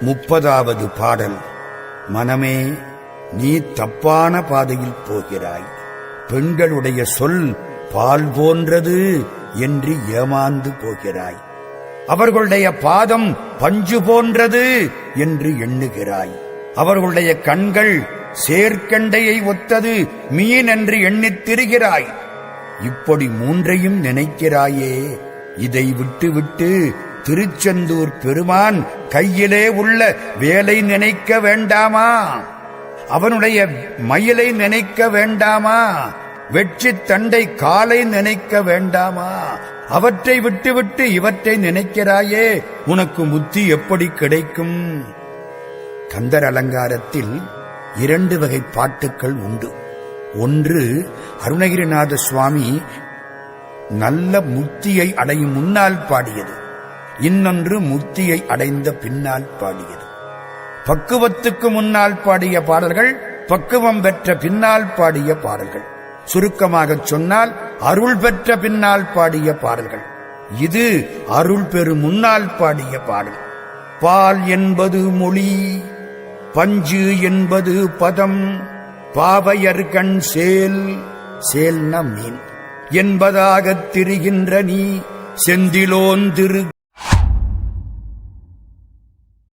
30வது பாடல். மனமே, நீ தப்பான பாதையில் போகிறாய். பெண்களுடைய சொல் பால் போன்றது என்று ஏமாந்து போகிறாய். அவர்களுடைய பாதம் பஞ்சு போன்றது என்று எண்ணுகிறாய். அவர்களுடைய கண்கள் சேர்க்கண்டையை ஒத்தது மீன் என்று எண்ணித் திரிகிறாய். இப்படி மூன்றையும் நினைக்கிறாயே, இதை விட்டுவிட்டு திருச்செந்தூர் பெருமான் கையிலே உள்ள வேலை நினைக்க வேண்டாமா? அவனுடைய மயிலை நினைக்க வேண்டாமா? வெற்றி தண்டை காலை நினைக்க வேண்டாமா? அவற்றை விட்டுவிட்டு இவற்றை நினைக்கிறாயே, உனக்கு முத்தி எப்படி கிடைக்கும்? கந்தர் அலங்காரத்தில் 2 வகை பாட்டுக்கள் உண்டு. ஒன்று, அருணகிரிநாத சுவாமி நல்ல முத்தியை அடையும் முன்னால் பாடியது. இன்னொன்று முத்தியை அடைந்த பின்னால் பாடியது. பக்குவத்துக்கு முன்னால் பாடிய பாடல்கள், பக்குவம் பெற்ற பின்னால் பாடிய பாடல்கள். சுருக்கமாகச் சொன்னால் அருள் பெற்ற பின்னால் பாடிய பாடல்கள். இது அருள் பெரு முன்னால் பாடிய பாடல். பால் என்பது மொழி, பஞ்சு என்பது பதம், பாவையர்கண் சேல், சேல்ன மீன் என்பதாகத் திரிகின்ற நீ செந்திலோன் திரு